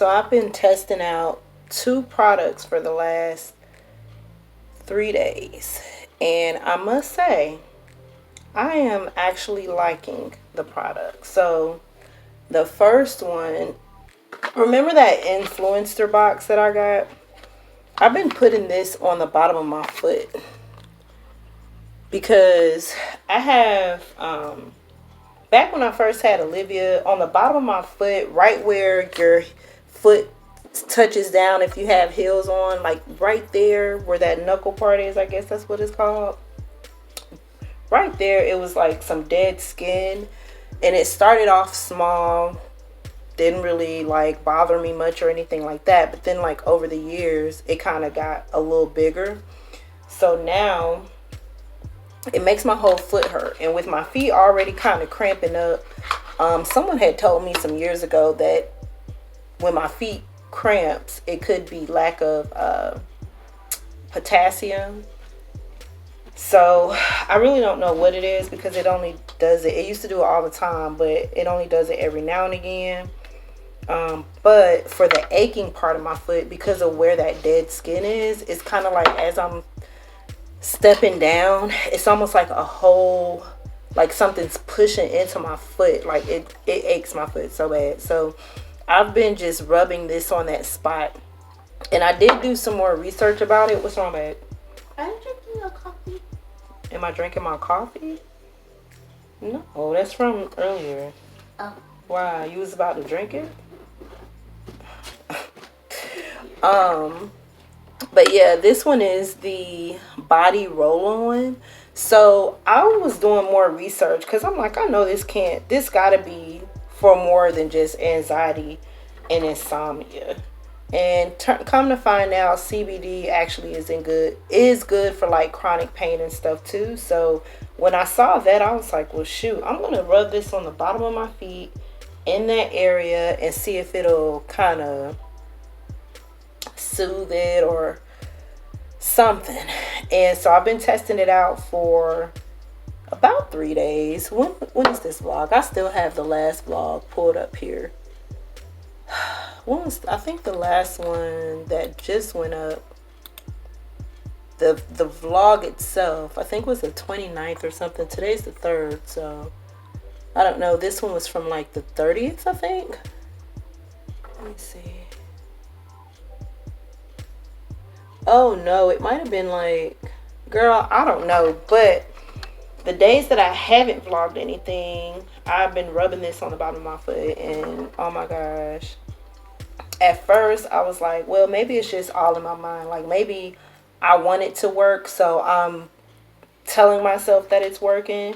So I've been testing out 2 products for the last 3 days. And I must say, I am actually liking the product. So the first one, remember that influencer box that I got? I've been putting this on the bottom of my foot because I have, back when I first had Olivia, on the bottom of my foot, right where your foot touches down if you have heels on, like right there where that knuckle part is, I guess that's what it's called. Right there, it was like some dead skin, and it started off small, didn't really like bother me much or anything like that, but then like over the years it kind of got a little bigger. So now it makes my whole foot hurt, and with my feet already kind of cramping up, someone had told me some years ago that when my feet cramps, it could be lack of potassium. So I really don't know what it is, because it only does it used to do it all the time, but it only does it every now and again. But for the aching part of my foot, because of where that dead skin is, it's kind of like as I'm stepping down, it's almost like a hole, like something's pushing into my foot. Like it aches my foot so bad. So I've been just rubbing this on that spot, and I did do some more research about it. What's wrong, babe? Are you drinking your coffee? Am I drinking my coffee? No, that's from earlier. Oh. Why? You was about to drink it? But yeah, this one is the body roll-on. So I was doing more research because I'm like, I know this gotta be for more than just anxiety and insomnia. And come to find out, CBD actually is good for like chronic pain and stuff too. So when I saw that, I was like, well, shoot, I'm gonna rub this on the bottom of my feet in that area and see if it'll kind of soothe it or something. And so I've been testing it out for about 3 days. When is this vlog? I still have the last vlog pulled up here. I think the last one that just went up, the vlog itself, I think was the 29th or something. Today's the 3rd, so I don't know. This one was from like the 30th, I think. Let me see. Oh no, it might have been like, girl, I don't know. But the days that I haven't vlogged anything, I've been rubbing this on the bottom of my foot, and oh my gosh. At first, I was like, well, maybe it's just all in my mind. Like, maybe I want it to work, so I'm telling myself that it's working.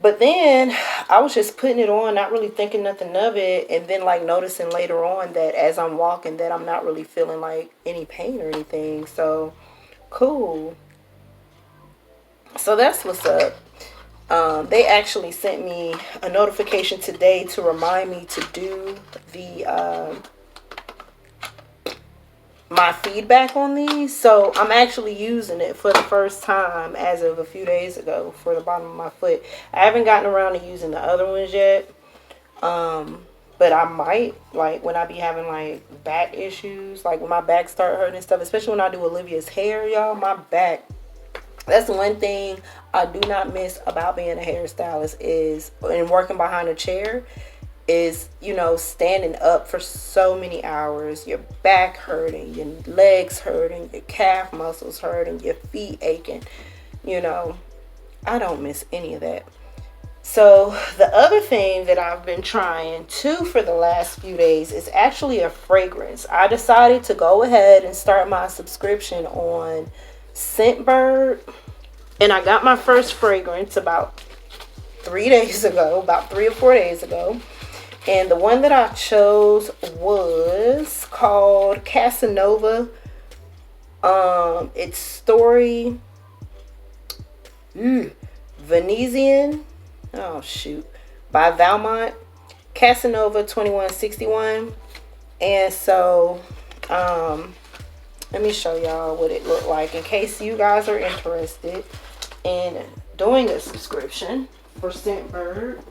But then I was just putting it on, not really thinking nothing of it. And then, like, noticing later on that as I'm walking that I'm not really feeling, like, any pain or anything. So, cool. So, that's what's up. They actually sent me a notification today to remind me to do the my feedback on these. So I'm actually using it for the first time as of a few days ago for the bottom of my foot. I haven't gotten around to using the other ones yet. But I might, like when I be having like back issues, like when my back start hurting and stuff, especially when I do Olivia's hair, y'all, my back. That's one thing I do not miss about being a hairstylist is, and working behind a chair, is, you know, standing up for so many hours, your back hurting, your legs hurting, your calf muscles hurting, your feet aching. You know, I don't miss any of that. So the other thing that I've been trying too for the last few days is actually a fragrance. I decided to go ahead and start my subscription on Scentbird, and I got my first fragrance about 3 days ago, about 3 or 4 days ago. And the one that I chose was called Casanova. It's Story Venetian. Oh shoot. By Valmont. Casanova 2161. And so let me show y'all what it looked like in case you guys are interested in doing a subscription for Scentbird.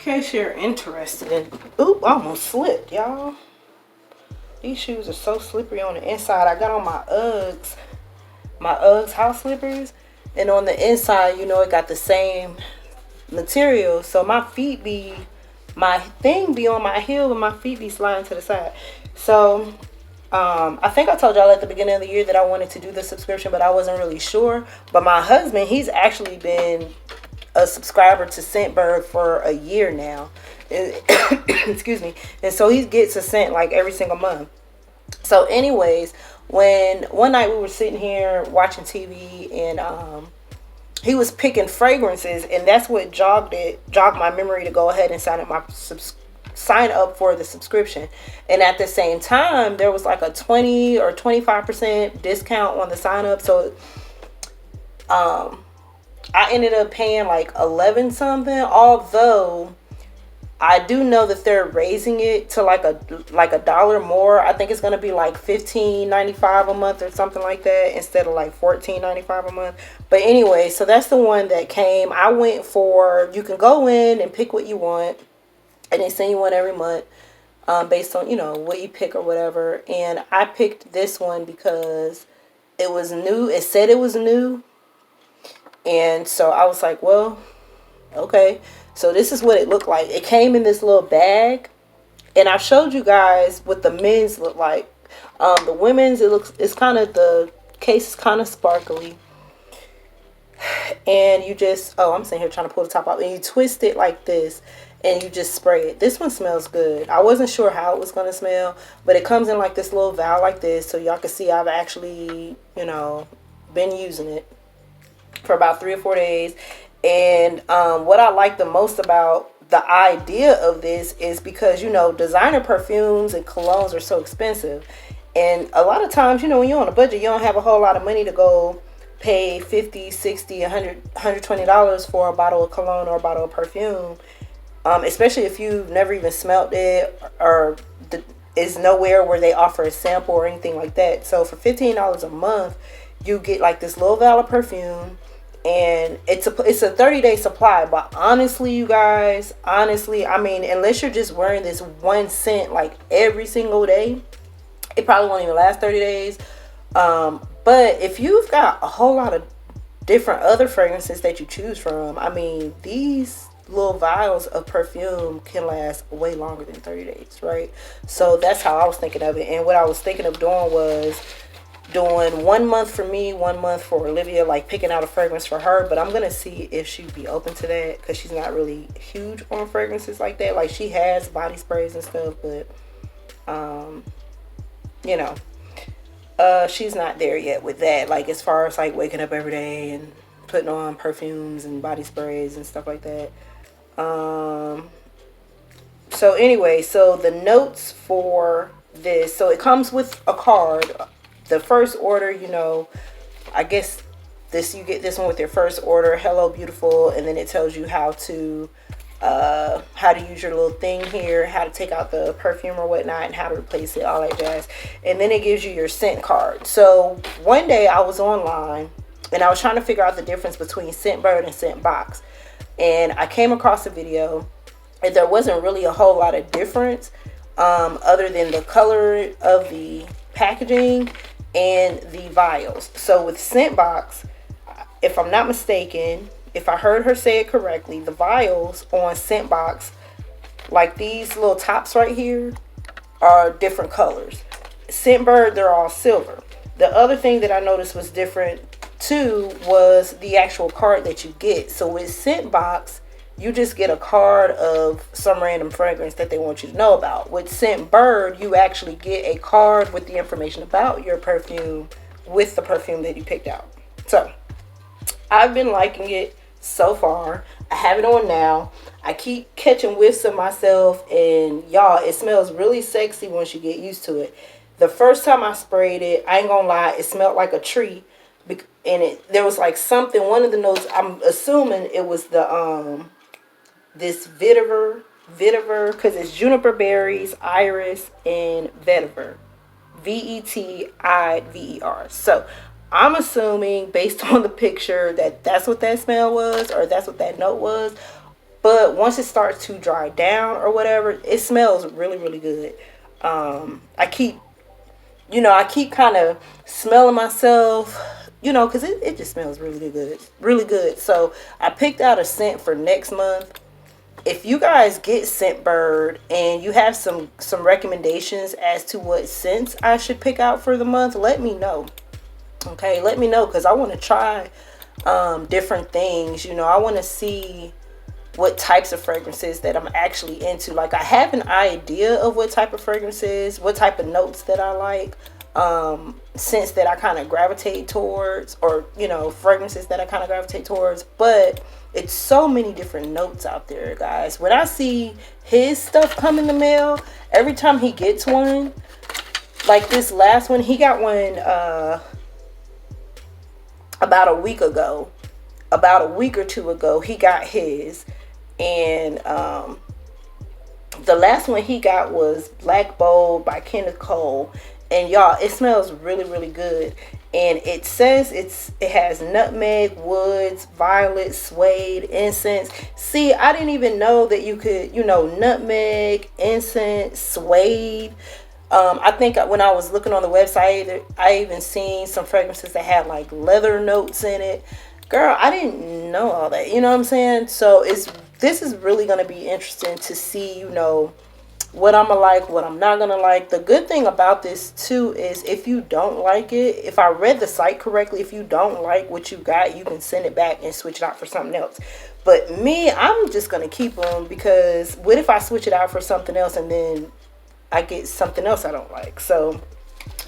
case you're interested in. Oop, I almost slipped, y'all. These shoes are so slippery on the inside. I got on my Uggs house slippers, and on the inside, you know, it got the same material. So my thing be on my heel and my feet be sliding to the side. So I think I told y'all at the beginning of the year that I wanted to do the subscription, but I wasn't really sure. But my husband, he's actually been a subscriber to Scentbird for a year now. Excuse me. And so he gets a scent like every single month. So anyways, when one night we were sitting here watching TV, and he was picking fragrances, and that's what jogged my memory to go ahead and sign up for the subscription. And at the same time, there was like a 20 or 25% discount on the sign up. So I ended up paying like 11 something, although I do know that they're raising it to like a dollar more. I think it's going to be like $15.95 a month or something like that, instead of like $14.95 a month. But anyway, so that's the one that came. I went for, you can go in and pick what you want, and they send you one every month, based on, you know, what you pick or whatever. And I picked this one because it was new. It said it was new. And so I was like, well, okay. So this is what it looked like. It came in this little bag, and I've showed you guys what the men's look like. The women's, it's kind of, the case is kind of sparkly, and you just, I'm sitting here trying to pull the top off, and you twist it like this, and you just spray it. This one smells good. I wasn't sure how it was going to smell, but it comes in like this little vial like this, so y'all can see I've actually, you know, been using it for about 3 or 4 days. And what I like the most about the idea of this is because, you know, designer perfumes and colognes are so expensive. And a lot of times, you know, when you're on a budget, you don't have a whole lot of money to go pay $50, $60, $100, $120 for a bottle of cologne or a bottle of perfume. Especially if you've never even smelled it, or is nowhere where they offer a sample or anything like that. So for $15 a month, you get like this little vial of perfume. And it's a 30-day supply. But honestly, you guys, I mean, unless you're just wearing this one scent like every single day, it probably won't even last 30 days. But if you've got a whole lot of different other fragrances that you choose from, I mean, these little vials of perfume can last way longer than 30 days, right? So that's how I was thinking of it. And what I was thinking of doing was doing 1 month for me, 1 month for Olivia, like picking out a fragrance for her. But I'm gonna see if she'd be open to that, because she's not really huge on fragrances like that. Like, she has body sprays and stuff, but you know, she's not there yet with that, like as far as like waking up every day and putting on perfumes and body sprays and stuff like that. So anyway, so the notes for this, so it comes with a card. The first order, you know, I guess you get this one with your first order. Hello, beautiful. And then it tells you how to use your little thing here, how to take out the perfume or whatnot, and how to replace it, all that jazz. And then it gives you your scent card. So one day I was online, and I was trying to figure out the difference between Scentbird and Scentbox. And I came across a video, and there wasn't really a whole lot of difference, other than the color of the packaging and the vials. So with Scentbox, if I'm not mistaken, if I heard her say it correctly, the vials on Scentbox, like these little tops right here, are different colors. Scentbird, they're all silver. The other thing that I noticed was different too was the actual card that you get. So with Scentbox, you just get a card of some random fragrance that they want you to know about. With Scentbird, you actually get a card with the information about your perfume with the perfume that you picked out. So I've been liking it so far. I have it on now. I keep catching whiffs of myself, and y'all, it smells really sexy once you get used to it. The first time I sprayed it, I ain't gonna lie, it smelled like a tree. And there was like something, one of the notes, I'm assuming it was the this vetiver, because it's juniper berries, iris, and vetiver, Vetiver. So I'm assuming, based on the picture, that that's what that smell was, or that's what that note was. But once it starts to dry down or whatever, it smells really, really good. I keep, I keep kind of smelling myself, because it just smells really good, really good. So I picked out a scent for next month. If you guys get Scentbird and you have some recommendations as to what scents I should pick out for the month, let me know. Okay, let me know, because I want to try different things. I want to see what types of fragrances that I'm actually into. Like, I have an idea of what type of fragrances, what type of notes that I like, scents that I kind of gravitate towards, or fragrances that I kind of gravitate towards. But it's so many different notes out there, guys. When I see his stuff come in the mail, every time he gets one, like this last one, he got one about a week ago, about a week or two ago, he got his. And the last one he got was Black Bold by Kenneth Cole. And y'all, it smells really, really good. And it says it has nutmeg, woods, violet, suede, incense. See, I didn't even know that you could, nutmeg, incense, suede. I think when I was looking on the website, I even seen some fragrances that had like leather notes in it. Girl, I didn't know all that. You know what I'm saying? So this is really going to be interesting to see, what I'm gonna like, what I'm not gonna like. The good thing about this too is, if you don't like it, if I read the site correctly, if you don't like what you got, you can send it back and switch it out for something else. But me, I'm just gonna keep them, because what if I switch it out for something else and then I get something else I don't like? So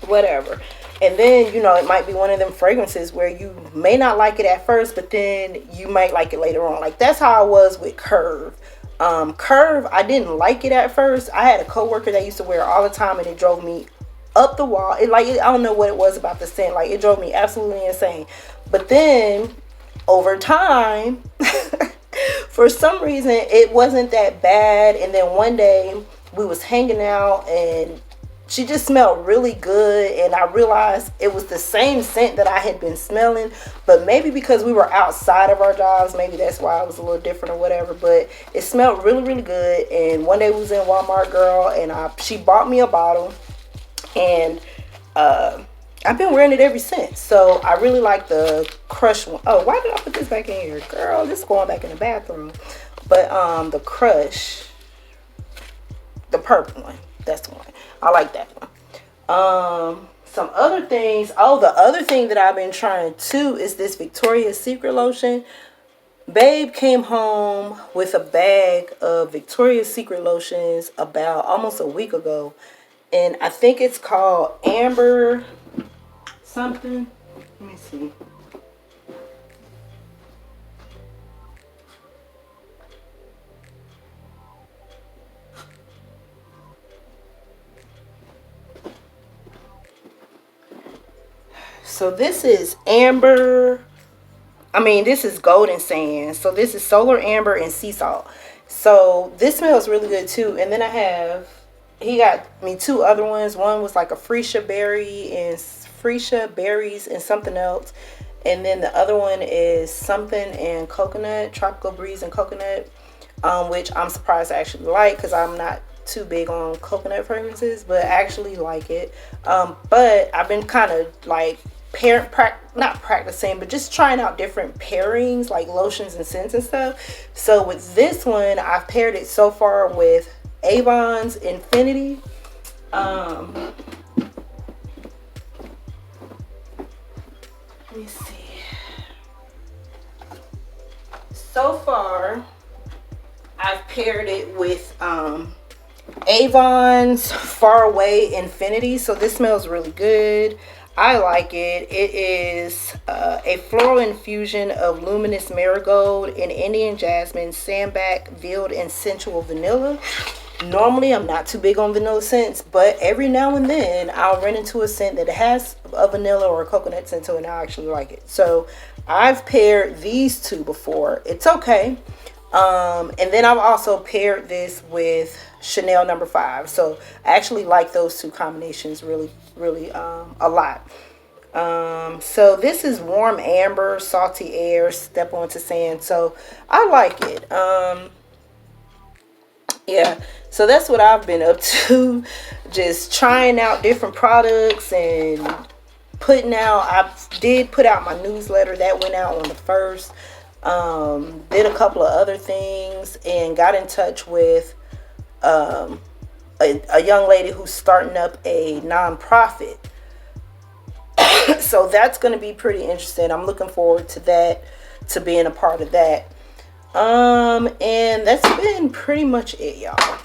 whatever. And then, it might be one of them fragrances where you may not like it at first, but then you might like it later on. Like, that's how I was with Curve. Curve, I didn't like it at first. I had a coworker that used to wear it all the time, and it drove me up the wall. I don't know what it was about the scent. Like, it drove me absolutely insane. But then, over time, for some reason, it wasn't that bad. And then one day, we was hanging out, and she just smelled really good, and I realized it was the same scent that I had been smelling, but maybe because we were outside of our jobs, maybe that's why it was a little different or whatever. But it smelled really, really good. And one day we was in Walmart, girl, and she bought me a bottle, and I've been wearing it ever since. So I really like the Crush one. Oh, why did I put this back in here? Girl, this is going back in the bathroom. But the Crush, the purple one, that's the one. I like that one. Some other things. Oh, the other thing that I've been trying too is this Victoria's Secret lotion. Babe came home with a bag of Victoria's Secret lotions about almost a week ago. And I think it's called Amber something. Let me see. So this is amber. This is golden sand. So this is solar amber and sea salt. So this smells really good too. And then he got me two other ones. One was like a freesia berries and something else. And then the other one is something and coconut, tropical breeze and coconut, which I'm surprised I actually like, because I'm not too big on coconut fragrances, but I actually like it. But I've been kind of like not practicing, but just trying out different pairings, like lotions and scents and stuff. So with this one, I've paired it so far with Avon's Infinity. Let me see. So far, I've paired it with Avon's Far Away Infinity. So this smells really good. I like it. It is a floral infusion of luminous marigold and Indian jasmine, sandback, veiled, and sensual vanilla. Normally, I'm not too big on vanilla scents, but every now and then I'll run into a scent that has a vanilla or a coconut scent to it, and I actually like it. So I've paired these two before. It's okay. And then I've also paired this with Chanel No. 5. So I actually like those two combinations really a lot. So this is Warm Amber, Salty Air, Step Onto Sand. So I like it. Yeah, so that's what I've been up to. Just trying out different products and putting out. I did put out my newsletter that went out on the 1st. Did a couple of other things and got in touch with a young lady who's starting up a nonprofit. So that's going to be pretty interesting. I'm looking forward to that, to being a part of that. And that's been pretty much it, y'all.